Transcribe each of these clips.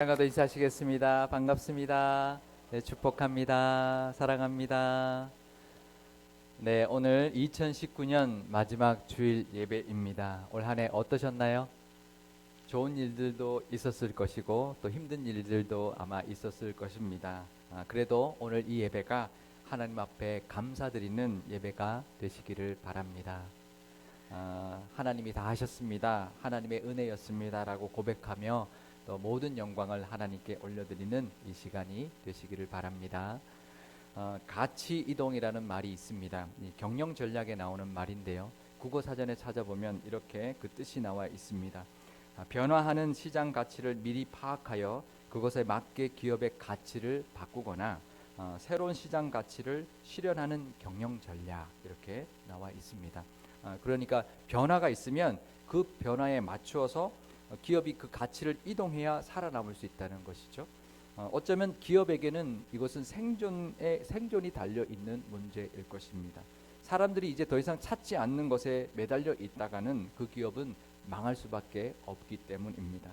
사랑과도 인사하시겠습니다. 반갑습니다. 네, 축복합니다. 사랑합니다. 네, 오늘 2019년 마지막 주일 예배입니다. 올 한 해 어떠셨나요? 좋은 일들도 있었을 것이고 또 힘든 일들도 아마 있었을 것입니다. 그래도 오늘 이 예배가 하나님 앞에 감사드리는 예배가 되시기를 바랍니다. 하나님이 다 하셨습니다. 하나님의 은혜였습니다. 라고 고백하며 또 모든 영광을 하나님께 올려드리는 이 시간이 되시기를 바랍니다. 가치 이동이라는 말이 있습니다. 이 경영 전략에 나오는 말인데요. 국어 사전에 찾아보면 이렇게 그 뜻이 나와 있습니다. 변화하는 시장 가치를 미리 파악하여 그것에 맞게 기업의 가치를 바꾸거나 새로운 시장 가치를 실현하는 경영 전략, 이렇게 나와 있습니다. 그러니까 변화가 있으면 그 변화에 맞추어서 기업이 그 가치를 이동해야 살아남을 수 있다는 것이죠. 어쩌면 기업에게는 이것은 생존이 달려 있는 문제일 것입니다. 사람들이 이제 더 이상 찾지 않는 것에 매달려 있다가는 그 기업은 망할 수밖에 없기 때문입니다.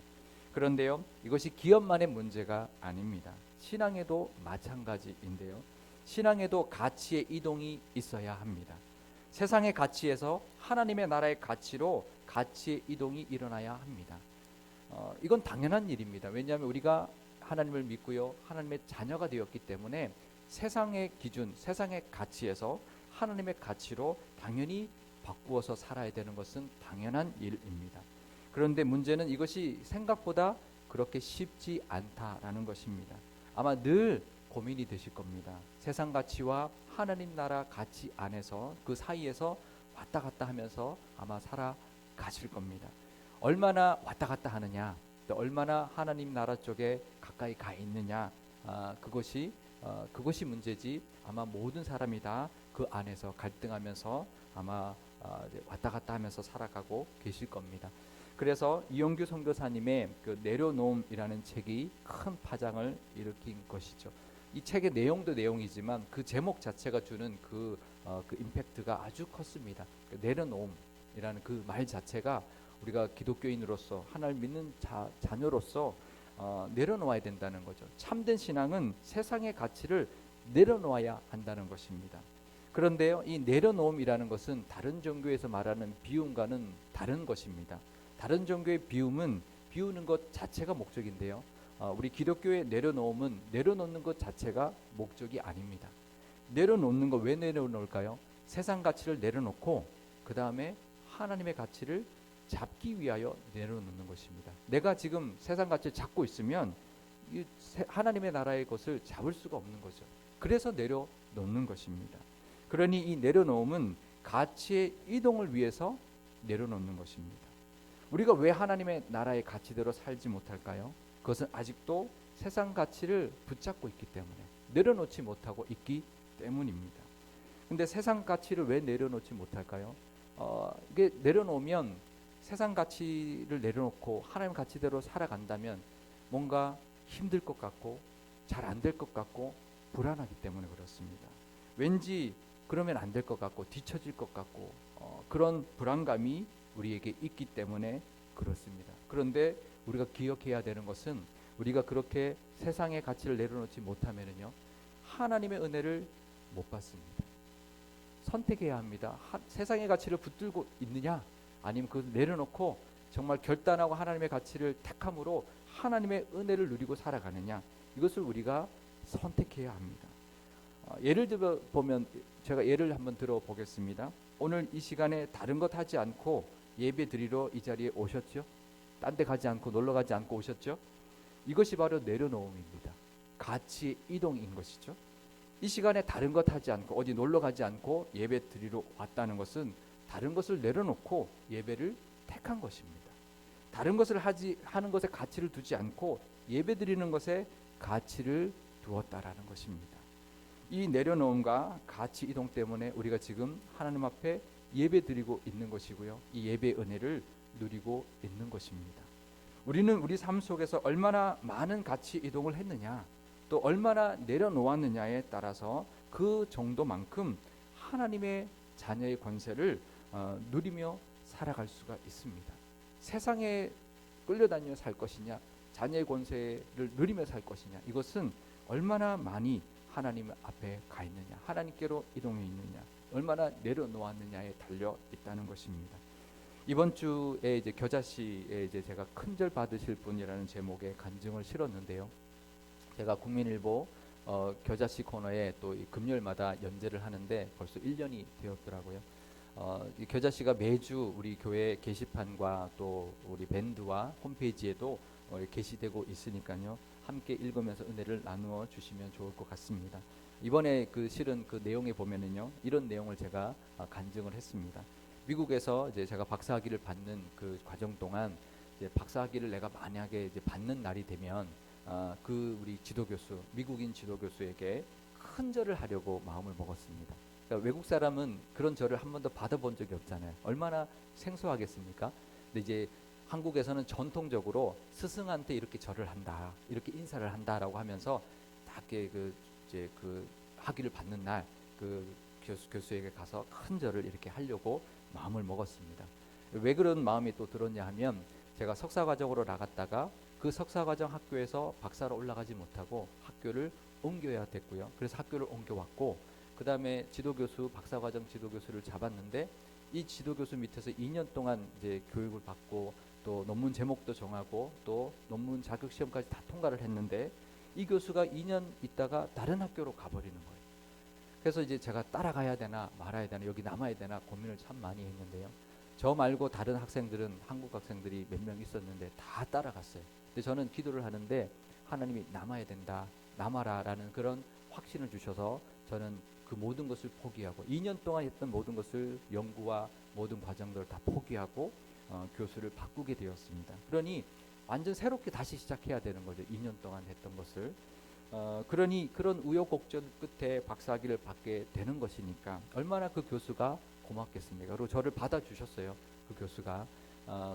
그런데요, 이것이 기업만의 문제가 아닙니다. 신앙에도 마찬가지인데요. 신앙에도 가치의 이동이 있어야 합니다. 세상의 가치에서 하나님의 나라의 가치로 가치의 이동이 일어나야 합니다. 이건 당연한 일입니다. 왜냐하면 우리가 하나님을 믿고요, 하나님의 자녀가 되었기 때문에 세상의 기준, 세상의 가치에서 하나님의 가치로 당연히 바꾸어서 살아야 되는 것은 당연한 일입니다. 그런데 문제는 이것이 생각보다 그렇게 쉽지 않다라는 것입니다. 아마 늘 고민이 되실 겁니다. 세상 가치와 하나님 나라 가치 안에서 그 사이에서 왔다 갔다 하면서 아마 살아가실 겁니다. 얼마나 왔다 갔다 하느냐, 또 얼마나 하나님 나라 쪽에 가까이 가 있느냐, 그것이 문제지. 아마 모든 사람이 다 그 안에서 갈등하면서 아마 왔다 갔다 하면서 살아가고 계실 겁니다. 그래서 이용규 선교사님의 그 내려놓음이라는 책이 큰 파장을 일으킨 것이죠. 이 책의 내용도 내용이지만 그 제목 자체가 주는 그 임팩트가 아주 컸습니다. 그 내려놓음이라는 그 말 자체가 우리가 기독교인으로서 하나님을 믿는 자녀로서 내려놓아야 된다는 거죠. 참된 신앙은 세상의 가치를 내려놓아야 한다는 것입니다. 그런데요, 이 내려놓음이라는 것은 다른 종교에서 말하는 비움과는 다른 것입니다. 다른 종교의 비우는 것 자체가 목적인데요. 우리 기독교의 내려놓음은 내려놓는 것 자체가 목적이 아닙니다. 내려놓는 거 왜 내려놓을까요? 세상 가치를 내려놓고 그 다음에 하나님의 가치를 잡기 위하여 내려놓는 것입니다. 내가 지금 세상 가치를 잡고 있으면 하나님의 나라의 것을 잡을 수가 없는 거죠. 그래서 내려놓는 것입니다. 그러니 이 내려놓음은 가치의 이동을 위해서 내려놓는 것입니다. 우리가 왜 하나님의 나라의 가치대로 살지 못할까요? 그것은 아직도 세상 가치를 붙잡고 있기 때문에, 내려놓지 못하고 있기 때문입니다. 근데 세상 가치를 왜 내려놓지 못할까요? 이게 내려놓으면 세상 가치를 내려놓고 하나님 가치대로 살아간다면 뭔가 힘들 것 같고 잘 안 될 것 같고 불안하기 때문에 그렇습니다. 왠지 그러면 안 될 것 같고 뒤처질 것 같고 그런 불안감이 우리에게 있기 때문에 그렇습니다. 그런데 우리가 기억해야 되는 것은 우리가 그렇게 세상의 가치를 내려놓지 못하면요, 하나님의 은혜를 못 받습니다. 선택해야 합니다. 세상의 가치를 붙들고 있느냐, 아니면 그걸 내려놓고 정말 결단하고 하나님의 가치를 택함으로 하나님의 은혜를 누리고 살아가느냐, 이것을 우리가 선택해야 합니다. 예를 들어 보면 제가 예를 한번 들어 보겠습니다. 오늘 이 시간에 다른 것 하지 않고 예배 드리러 이 자리에 오셨죠? 딴 데 가지 않고 놀러 가지 않고 오셨죠? 이것이 바로 내려놓음입니다. 가치의 이동인 것이죠. 이 시간에 다른 것 하지 않고 어디 놀러 가지 않고 예배 드리러 왔다는 것은 다른 것을 내려놓고 예배를 택한 것입니다. 다른 것을 하는 것에 가치를 두지 않고 예배 드리는 것에 가치를 두었다라는 것입니다. 이 내려놓음과 가치 이동 때문에 우리가 지금 하나님 앞에 예배 드리고 있는 것이고요, 이 예배의 은혜를 누리고 있는 것입니다. 우리는 우리 삶 속에서 얼마나 많은 가치 이동을 했느냐, 또 얼마나 내려놓았느냐에 따라서 그 정도만큼 하나님의 자녀의 권세를 누리며 살아갈 수가 있습니다. 세상에 끌려다니며 살 것이냐, 자녀의 권세를 누리며 살 것이냐, 이것은 얼마나 많이 하나님 앞에 가 있느냐, 하나님께로 이동해 있느냐, 얼마나 내려놓았느냐에 달려 있다는 것입니다. 이번 주에 이제 겨자씨에 이제 제가 큰절 받으실 분이라는 제목의 간증을 실었는데요. 제가 국민일보 겨자씨 코너에 또 이 금요일마다 연재를 하는데 벌써 1년이 되었더라고요. 이 겨자씨가 매주 우리 교회 게시판과 또 우리 밴드와 홈페이지에도 게시되고 있으니까요. 함께 읽으면서 은혜를 나누어 주시면 좋을 것 같습니다. 이번에 그 실은 그 내용에 보면은요, 이런 내용을 제가 간증을 했습니다. 미국에서 이제 제가 박사학위를 받는 그 과정 동안 이제 박사학위를 내가 만약에 이제 받는 날이 되면 그 우리 지도교수, 미국인 지도교수에게 큰 절을 하려고 마음을 먹었습니다. 그러니까 외국 사람은 그런 절을 한 번도 받아본 적이 없잖아요. 얼마나 생소하겠습니까? 근데 이제 한국에서는 전통적으로 스승한테 이렇게 절을 한다, 이렇게 인사를 한다라고 하면서 다 그 이제 그 학위를 받는 날 그 교수에게 가서 큰 절을 이렇게 하려고 마음을 먹었습니다. 왜 그런 마음이 또 들었냐 하면 제가 석사과정으로 나갔다가 그 석사과정 학교에서 박사로 올라가지 못하고 학교를 옮겨야 됐고요. 그래서 학교를 옮겨왔고, 그 다음에 지도교수, 박사과정 지도교수를 잡았는데 이 지도교수 밑에서 2년 동안 이제 교육을 받고 또 논문 제목도 정하고 또 논문 자격시험까지 다 통과를 했는데 이 교수가 2년 있다가 다른 학교로 가버리는 거예요. 그래서 이제 제가 따라가야 되나 말아야 되나, 여기 남아야 되나 고민을 참 많이 했는데요. 저 말고 다른 학생들은, 한국 학생들이 몇 명 있었는데 다 따라갔어요. 근데 저는 기도를 하는데 하나님이 남아야 된다, 남아라 라는 그런 확신을 주셔서 저는 그 모든 것을 포기하고 2년 동안 했던 모든 것을, 연구와 모든 과정들을 다 포기하고 교수를 바꾸게 되었습니다. 그러니 완전 새롭게 다시 시작해야 되는 거죠. 2년 동안 했던 것을. 그러니 그런 우여곡절 끝에 박사학위를 받게 되는 것이니까 얼마나 그 교수가 고맙겠습니까? 그리고 저를 받아주셨어요, 그 교수가.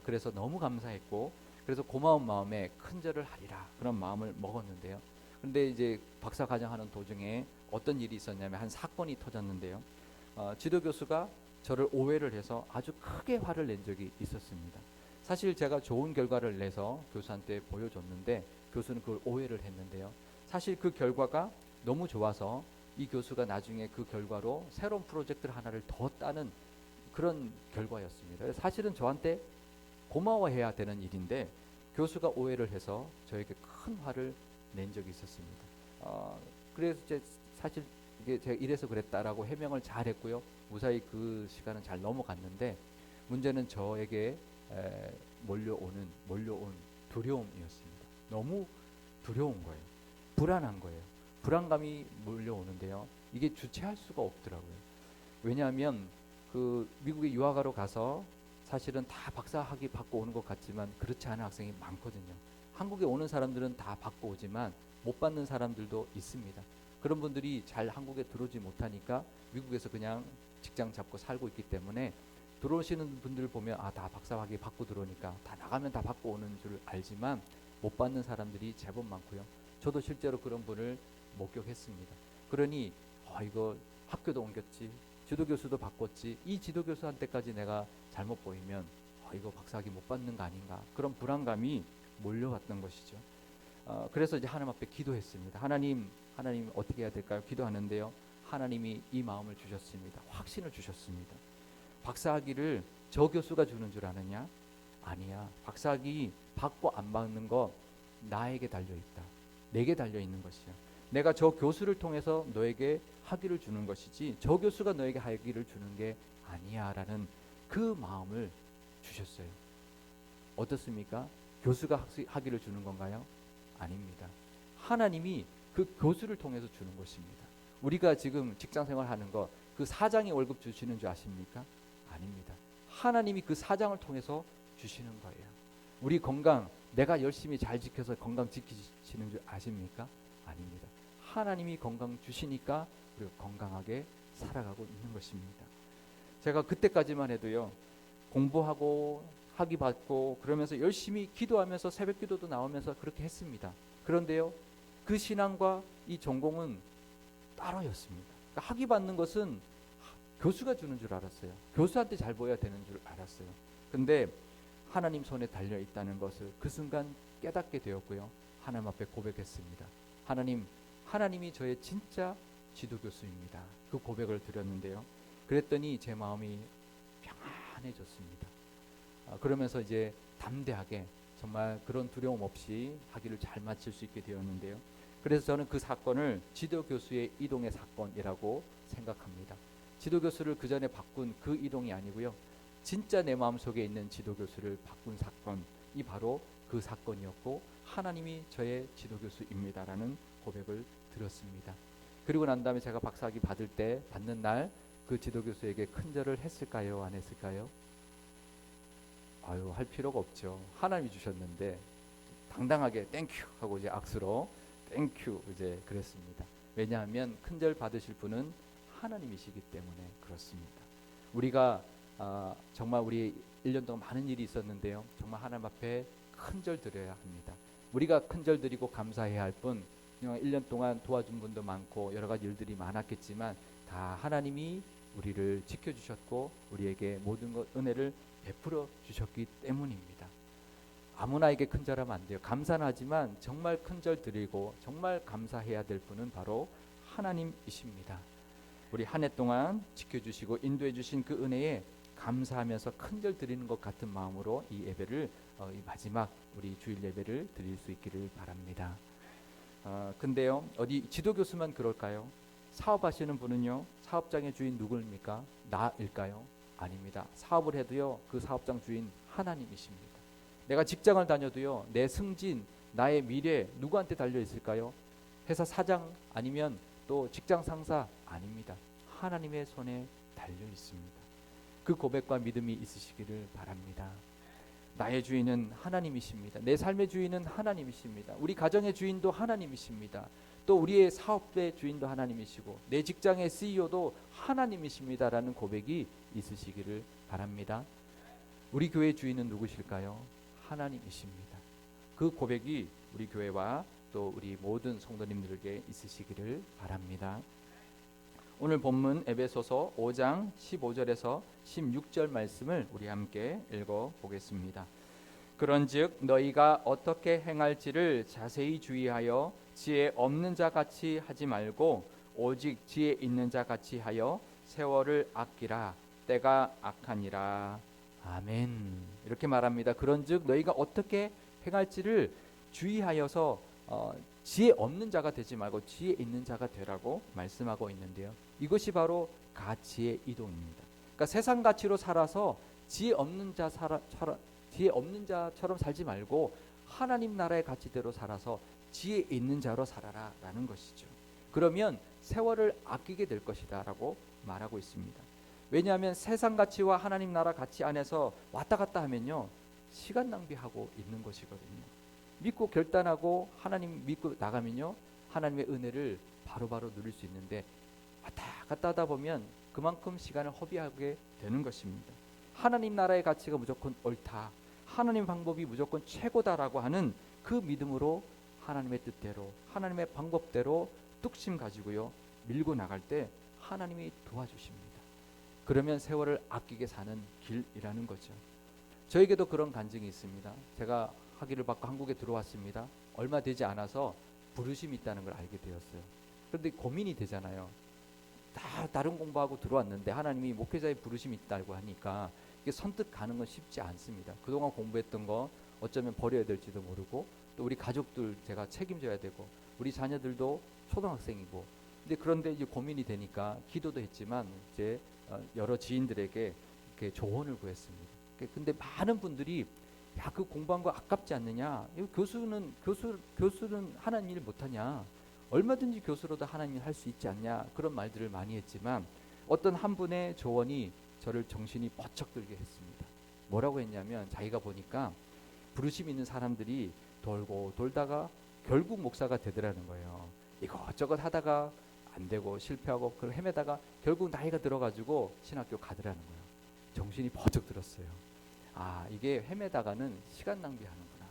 그래서 너무 감사했고, 그래서 고마운 마음에 큰절을 하리라 그런 마음을 먹었는데요. 그런데 이제 박사과정하는 도중에 어떤 일이 있었냐면 한 사건이 터졌는데요. 지도교수가 저를 오해를 해서 아주 크게 화를 낸 적이 있었습니다. 사실 제가 좋은 결과를 내서 교수한테 보여줬는데 교수는 그걸 오해를 했는데요. 사실 그 결과가 너무 좋아서 이 교수가 나중에 그 결과로 새로운 프로젝트를 하나를 더 따는 그런 결과였습니다. 사실은 저한테 고마워해야 되는 일인데 교수가 오해를 해서 저에게 큰 화를 낸 적이 있었습니다. 그래서 이제 사실 이게 제가 이래서 그랬다라고 해명을 잘 했고요. 무사히 그 시간은 잘 넘어갔는데 문제는 저에게 몰려온 두려움이었습니다. 너무 두려운 거예요. 불안한 거예요. 불안감이 몰려오는데요. 이게 주체할 수가 없더라고요. 왜냐하면 그 미국에 유학하러 가서 사실은 다 박사학위 받고 오는 것 같지만 그렇지 않은 학생이 많거든요. 한국에 오는 사람들은 다 받고 오지만 못 받는 사람들도 있습니다. 그런 분들이 잘 한국에 들어오지 못하니까 미국에서 그냥 직장 잡고 살고 있기 때문에 들어오시는 분들 보면 다 박사학위 받고 들어오니까 다 나가면 다 받고 오는 줄 알지만 못 받는 사람들이 제법 많고요. 저도 실제로 그런 분을 목격했습니다. 그러니 이거 학교도 옮겼지, 지도교수도 바꿨지, 이 지도교수한테까지 내가 잘못 보이면 이거 박사학위 못 받는 거 아닌가, 그런 불안감이 몰려왔던 것이죠. 그래서 이제 하나님 앞에 기도했습니다. 하나님 어떻게 해야 될까요? 기도하는데요. 하나님이 이 마음을 주셨습니다. 확신을 주셨습니다. 박사학위를 저 교수가 주는 줄 아느냐? 아니야. 박사학위 받고 안 받는 거 나에게 달려있다. 내게 달려있는 것이야. 내가 저 교수를 통해서 너에게 학위를 주는 것이지 저 교수가 너에게 학위를 주는 게 아니야 라는 그 마음을 주셨어요. 어떻습니까? 교수가 학위를 주는 건가요? 아닙니다. 하나님이 그 교수를 통해서 주는 것입니다. 우리가 지금 직장생활 하는 거 그 사장이 월급 주시는 줄 아십니까? 아닙니다. 하나님이 그 사장을 통해서 주시는 거예요. 우리 건강 내가 열심히 잘 지켜서 건강 지키시는 줄 아십니까? 아닙니다. 하나님이 건강 주시니까 우리가 건강하게 살아가고 있는 것입니다. 제가 그때까지만 해도요, 공부하고 학위 받고 그러면서 열심히 기도하면서 새벽 기도도 나오면서 그렇게 했습니다. 그런데요, 그 신앙과 이 전공은 따로였습니다. 그러니까 학위 받는 것은 교수가 주는 줄 알았어요. 교수한테 잘 보여야 되는 줄 알았어요. 근데 하나님 손에 달려 있다는 것을 그 순간 깨닫게 되었고요. 하나님 앞에 고백했습니다. 하나님이 저의 진짜 지도교수입니다. 그 고백을 드렸는데요. 그랬더니 제 마음이 평안해졌습니다. 그러면서 이제 담대하게 정말 그런 두려움 없이 학위를 잘 마칠 수 있게 되었는데요. 그래서 저는 그 사건을 지도교수의 이동의 사건이라고 생각합니다. 지도교수를 그 전에 바꾼 그 이동이 아니고요. 진짜 내 마음속에 있는 지도교수를 바꾼 사건이 바로 그 사건이었고, 하나님이 저의 지도교수입니다라는 고백을 드렸습니다. 그리고 난 다음에 제가 박사학위 받는 날 그 지도교수에게 큰절을 했을까요? 안 했을까요? 할 필요가 없죠. 하나님이 주셨는데 당당하게 땡큐 하고 이제 악수로 땡큐 이제 그랬습니다. 왜냐하면 큰절 받으실 분은 하나님이시기 때문에 그렇습니다. 우리가 정말 우리 1년 동안 많은 일이 있었는데요. 정말 하나님 앞에 큰절 드려야 합니다. 우리가 큰절 드리고 감사해야 할 뿐, 1년 동안 도와준 분도 많고 여러 가지 일들이 많았겠지만 다 하나님이 우리를 지켜주셨고 우리에게 모든 것 은혜를 베풀어 주셨기 때문입니다. 아무나에게 큰절하면 안 돼요. 감사는 하지만 정말 큰절 드리고 정말 감사해야 될 분은 바로 하나님이십니다. 우리 한 해 동안 지켜주시고 인도해 주신 그 은혜에 감사하면서 큰절 드리는 것 같은 마음으로 이 예배를 이 마지막 우리 주일 예배를 드릴 수 있기를 바랍니다. 근데요, 어디 지도교수만 그럴까요? 사업하시는 분은요, 사업장의 주인 누구입니까? 나일까요? 아닙니다. 사업을 해도요, 그 사업장 주인 하나님이십니다. 내가 직장을 다녀도요, 내 승진, 나의 미래 누구한테 달려 있을까요? 회사 사장 아니면 또 직장 상사 아닙니다. 하나님의 손에 달려 있습니다. 그 고백과 믿음이 있으시기를 바랍니다. 나의 주인은 하나님이십니다. 내 삶의 주인은 하나님이십니다. 우리 가정의 주인도 하나님이십니다. 또 우리의 사업의 주인도 하나님이시고 내 직장의 CEO도 하나님이십니다라는 고백이 있으시기를 바랍니다. 우리 교회의 주인은 누구실까요? 하나님이십니다. 그 고백이 우리 교회와 또 우리 모든 성도님들에게 있으시기를 바랍니다. 오늘 본문 에베소서 5장 15절에서 16절 말씀을 우리 함께 읽어보겠습니다. 그런즉 너희가 어떻게 행할지를 자세히 주의하여 지혜 없는 자 같이 하지 말고 오직 지혜 있는 자 같이 하여 세월을 아끼라. 때가 악하니라. 아멘. 이렇게 말합니다. 그런즉 너희가 어떻게 행할지를 주의하여서 지혜 없는 자가 되지 말고 지혜 있는 자가 되라고 말씀하고 있는데요. 이것이 바로 가치의 이동입니다. 그러니까 세상 가치로 살아서 지혜 없는 자처럼 살지 말고 하나님 나라의 가치대로 살아서 지혜 있는 자로 살아라라는 것이죠. 그러면 세월을 아끼게 될 것이다라고 말하고 있습니다. 왜냐하면 세상 가치와 하나님 나라 가치 안에서 왔다 갔다 하면요, 시간 낭비하고 있는 것이거든요. 믿고 결단하고 하나님 믿고 나가면요, 하나님의 은혜를 바로바로 누릴 수 있는데 왔다 갔다 하다 보면 그만큼 시간을 허비하게 되는 것입니다. 하나님 나라의 가치가 무조건 옳다, 하나님 방법이 무조건 최고다라고 하는 그 믿음으로 하나님의 뜻대로 하나님의 방법대로 뚝심 가지고요 밀고 나갈 때 하나님이 도와주십니다. 그러면 세월을 아끼게 사는 길이라는 거죠. 저에게도 그런 간증이 있습니다. 제가 학위를 받고 한국에 들어왔습니다. 얼마 되지 않아서 부르심이 있다는 걸 알게 되었어요. 그런데 고민이 되잖아요. 다른 공부하고 들어왔는데 하나님이 목회자의 부르심이 있다고 하니까 이게 선뜻 가는 건 쉽지 않습니다. 그동안 공부했던 거 어쩌면 버려야 될지도 모르고, 또 우리 가족들 제가 책임져야 되고, 우리 자녀들도 초등학생이고, 그런데 이제 고민이 되니까 기도도 했지만 이제 여러 지인들에게 이렇게 조언을 구했습니다. 근데 많은 분들이 그 공부한 거 아깝지 않느냐? 교수는 하나님 일 못하냐? 얼마든지 교수로도 하나님 일 할 수 있지 않냐? 그런 말들을 많이 했지만 어떤 한 분의 조언이 저를 정신이 번쩍 들게 했습니다. 뭐라고 했냐면, 자기가 보니까 부르심 있는 사람들이 돌고 돌다가 결국 목사가 되더라는 거예요. 이것저것 하다가 안 되고 실패하고 그걸 헤매다가 결국 나이가 들어가지고 신학교 가더라는 거예요. 정신이 번쩍 들었어요. 이게 헤매다가는 시간 낭비하는구나.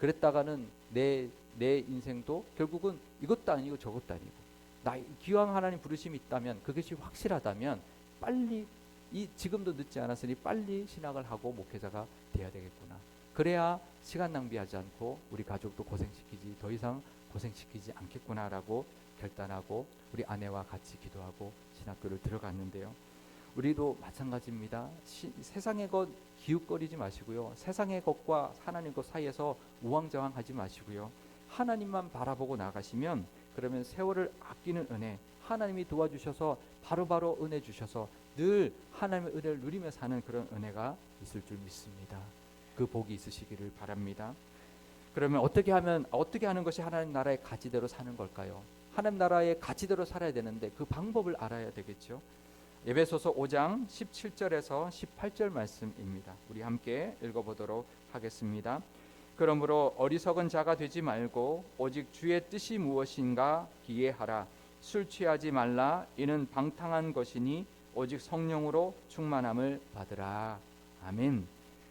그랬다가는 내 인생도 결국은 이것도 아니고 저것도 아니고, 기왕 하나님 부르심이 있다면, 그것이 확실하다면 빨리 지금도 늦지 않았으니 빨리 신학을 하고 목회자가 돼야 되겠구나. 그래야 시간 낭비하지 않고 우리 가족도 고생시키지 더 이상 고생시키지 않겠구나라고 결단하고 우리 아내와 같이 기도하고 신학교를 들어갔는데요. 우리도 마찬가지입니다. 세상의 것 기웃거리지 마시고요. 세상의 것과 하나님 것 사이에서 우왕좌왕하지 마시고요. 하나님만 바라보고 나가시면 그러면 세월을 아끼는 은혜, 하나님이 도와주셔서 바로바로 은혜 주셔서 늘 하나님의 은혜를 누리며 사는 그런 은혜가 있을 줄 믿습니다. 그 복이 있으시기를 바랍니다. 그러면 어떻게 하는 것이 하나님 나라의 가치대로 사는 걸까요? 하나님 나라의 가치대로 살아야 되는데 그 방법을 알아야 되겠죠. 에베소서 5장 17절에서 18절 말씀입니다. 우리 함께 읽어보도록 하겠습니다. 그러므로 어리석은 자가 되지 말고 오직 주의 뜻이 무엇인가 기예하라. 술 취하지 말라. 이는 방탕한 것이니 오직 성령으로 충만함을 받으라. 아멘.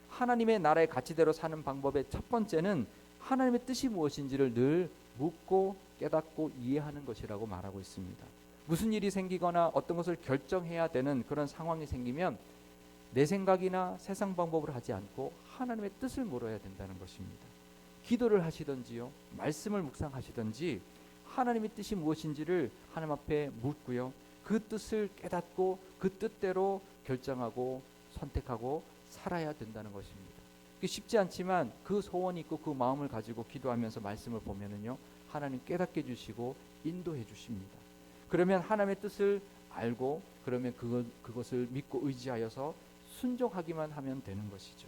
하나님의 나라의 가치대로 사는 방법의 첫 번째는 하나님의 뜻이 무엇인지를 늘 묻고 깨닫고 이해하는 것이라고 말하고 있습니다. 무슨 일이 생기거나 어떤 것을 결정해야 되는 그런 상황이 생기면 내 생각이나 세상 방법을 하지 않고 하나님의 뜻을 물어야 된다는 것입니다. 기도를 하시든지요, 말씀을 묵상하시든지 하나님의 뜻이 무엇인지를 하나님 앞에 묻고요, 그 뜻을 깨닫고 그 뜻대로 결정하고 선택하고 살아야 된다는 것입니다. 쉽지 않지만 그 소원이 있고 그 마음을 가지고 기도하면서 말씀을 보면은요, 하나님 깨닫게 해주시고 인도해 주십니다. 그러면 하나님의 뜻을 알고 그러면 그것을 믿고 의지하여서 순종하기만 하면 되는 것이죠.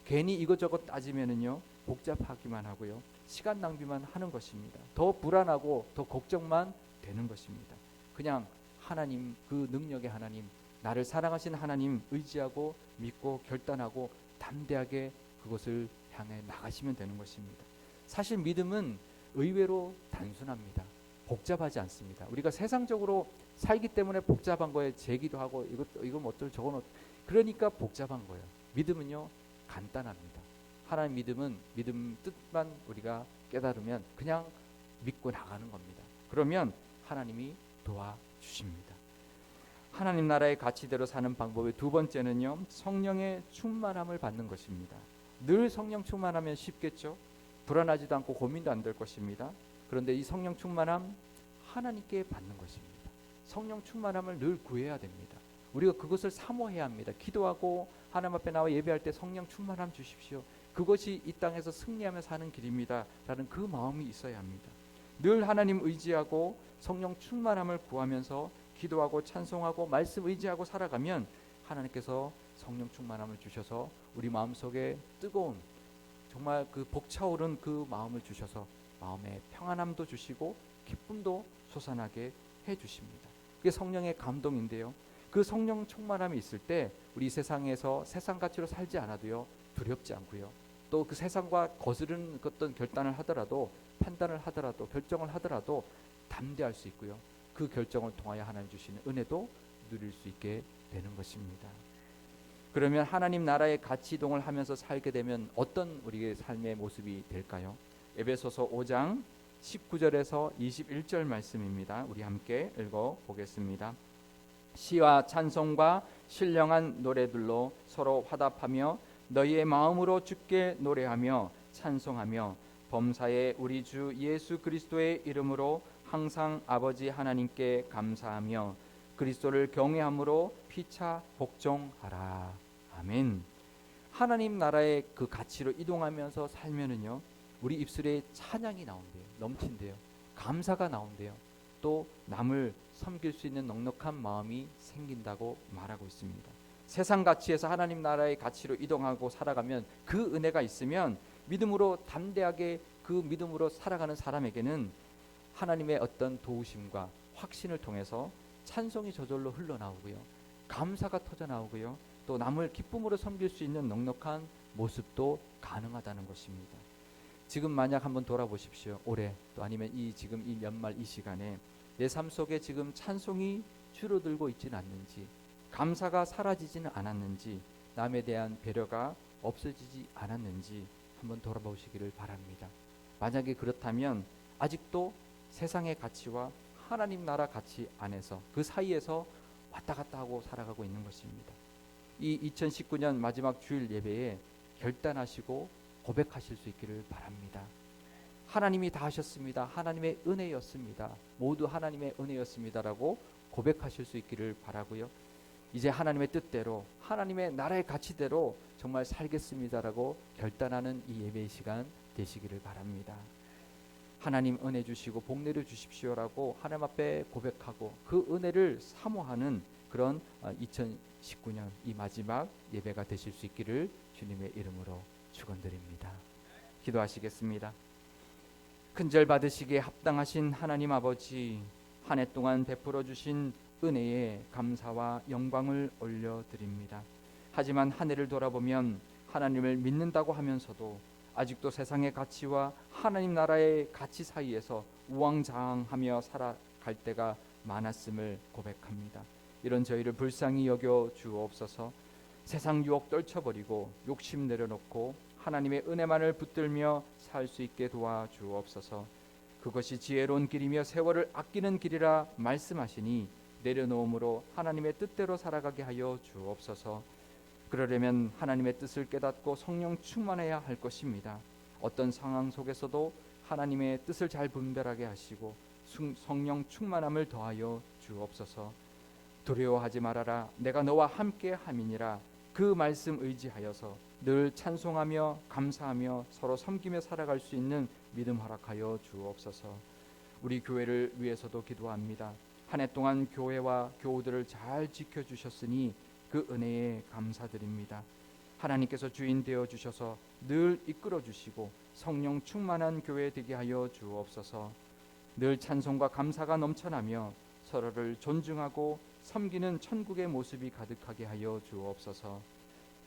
괜히 이것저것 따지면은요, 복잡하기만 하고요, 시간 낭비만 하는 것입니다. 더 불안하고 더 걱정만 되는 것입니다. 그냥 하나님, 그 능력의 하나님, 나를 사랑하신 하나님 의지하고 믿고 결단하고 담대하게 그것을 향해 나가시면 되는 것입니다. 사실 믿음은 의외로 단순합니다. 복잡하지 않습니다. 우리가 세상적으로 살기 때문에 복잡한 거에 제기도 하고 이건 어떨 저건 어떨, 그러니까 복잡한 거예요. 믿음은요, 간단합니다. 하나님 믿음 뜻만 우리가 깨달으면 그냥 믿고 나가는 겁니다. 그러면 하나님이 도와주십니다. 하나님 나라의 가치대로 사는 방법의 두 번째는요, 성령의 충만함을 받는 것입니다. 늘 성령 충만하면 쉽겠죠. 불안하지도 않고 고민도 안 될 것입니다. 그런데 이 성령 충만함 하나님께 받는 것입니다. 성령 충만함을 늘 구해야 됩니다. 우리가 그것을 사모해야 합니다. 기도하고 하나님 앞에 나와 예배할 때 성령 충만함 주십시오. 그것이 이 땅에서 승리하며 사는 길입니다. 라는 그 마음이 있어야 합니다. 늘 하나님 의지하고 성령 충만함을 구하면서 기도하고 찬송하고 말씀 의지하고 살아가면 하나님께서 성령 충만함을 주셔서 우리 마음속에 뜨거운 정말 그 벅차오른 그 마음을 주셔서 마음에 평안함도 주시고 기쁨도 솟아나게 해주십니다. 그게 성령의 감동인데요, 그 성령 충만함이 있을 때 우리 세상에서 세상 가치로 살지 않아도요, 두렵지 않고요, 또 그 세상과 거스르는 어떤 결단을 하더라도, 판단을 하더라도, 결정을 하더라도 담대할 수 있고요, 그 결정을 통하여 하나님 주시는 은혜도 누릴 수 있게 되는 것입니다. 그러면 하나님 나라의 가치 이동을 하면서 살게 되면 어떤 우리의 삶의 모습이 될까요? 에베소서 5장 19절에서 21절 말씀입니다. 우리 함께 읽어보겠습니다. 시와 찬송과 신령한 노래들로 서로 화답하며 너희의 마음으로 주께 노래하며 찬송하며 범사에 우리 주 예수 그리스도의 이름으로 항상 아버지 하나님께 감사하며 그리스도를 경외함으로 피차 복종하라. 아멘. 하나님 나라의 그 가치로 이동하면서 살면은요, 우리 입술에 찬양이 나온대요. 넘친대요. 감사가 나온대요. 또 남을 섬길 수 있는 넉넉한 마음이 생긴다고 말하고 있습니다. 세상 가치에서 하나님 나라의 가치로 이동하고 살아가면 그 은혜가 있으면 믿음으로 담대하게 그 믿음으로 살아가는 사람에게는 하나님의 어떤 도우심과 확신을 통해서 찬송이 저절로 흘러나오고요, 감사가 터져나오고요, 또 남을 기쁨으로 섬길 수 있는 넉넉한 모습도 가능하다는 것입니다. 지금 만약 한번 돌아보십시오. 올해 또 아니면 지금 이 연말 이 시간에 내 삶 속에 지금 찬송이 줄어들고 있지는 않는지, 감사가 사라지지는 않았는지, 남에 대한 배려가 없어지지 않았는지 한번 돌아보시기를 바랍니다. 만약에 그렇다면 아직도 세상의 가치와 하나님 나라 가치 안에서 그 사이에서 왔다 갔다 하고 살아가고 있는 것입니다. 이 2019년 마지막 주일 예배에 결단하시고 고백하실 수 있기를 바랍니다. 하나님이 다 하셨습니다. 하나님의 은혜였습니다. 모두 하나님의 은혜였습니다라고 고백하실 수 있기를 바라고요. 이제 하나님의 뜻대로 하나님의 나라의 가치대로 정말 살겠습니다라고 결단하는 이 예배의 시간 되시기를 바랍니다. 하나님 은혜 주시고 복 내려 주십시오라고 하나님 앞에 고백하고 그 은혜를 사모하는 그런 2019년 이 마지막 예배가 되실 수 있기를 주님의 이름으로 축원드립니다. 기도하시겠습니다. 큰절 받으시기에 합당하신 하나님 아버지, 한 해 동안 베풀어 주신 은혜에 감사와 영광을 올려드립니다. 하지만 한 해를 돌아보면 하나님을 믿는다고 하면서도 아직도 세상의 가치와 하나님 나라의 가치 사이에서 우왕좌왕하며 살아갈 때가 많았음을 고백합니다. 이런 저희를 불쌍히 여겨 주옵소서. 세상 유혹 떨쳐버리고 욕심 내려놓고 하나님의 은혜만을 붙들며 살 수 있게 도와주옵소서. 그것이 지혜로운 길이며 세월을 아끼는 길이라 말씀하시니 내려놓음으로 하나님의 뜻대로 살아가게 하여 주옵소서. 그러려면 하나님의 뜻을 깨닫고 성령 충만해야 할 것입니다. 어떤 상황 속에서도 하나님의 뜻을 잘 분별하게 하시고 성령 충만함을 더하여 주옵소서. 두려워하지 말아라, 내가 너와 함께 함이니라. 그 말씀 의지하여서 늘 찬송하며 감사하며 서로 섬기며 살아갈 수 있는 믿음 허락하여 주옵소서. 우리 교회를 위해서도 기도합니다. 한 해 동안 교회와 교우들을 잘 지켜주셨으니 그 은혜에 감사드립니다. 하나님께서 주인 되어 주셔서 늘 이끌어 주시고 성령 충만한 교회 되게 하여 주옵소서. 늘 찬송과 감사가 넘쳐나며 서로를 존중하고 섬기는 천국의 모습이 가득하게 하여 주옵소서.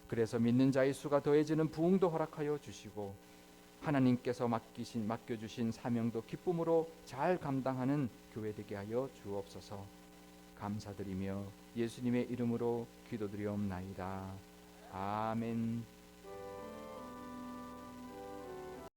그래서 믿는 자의 수가 더해지는 부흥도 허락하여 주시고 하나님께서 맡겨주신 사명도 기쁨으로 잘 감당하는 교회 되게 하여 주옵소서. 감사드리며 예수님의 이름으로 기도드리옵나이다. 아멘.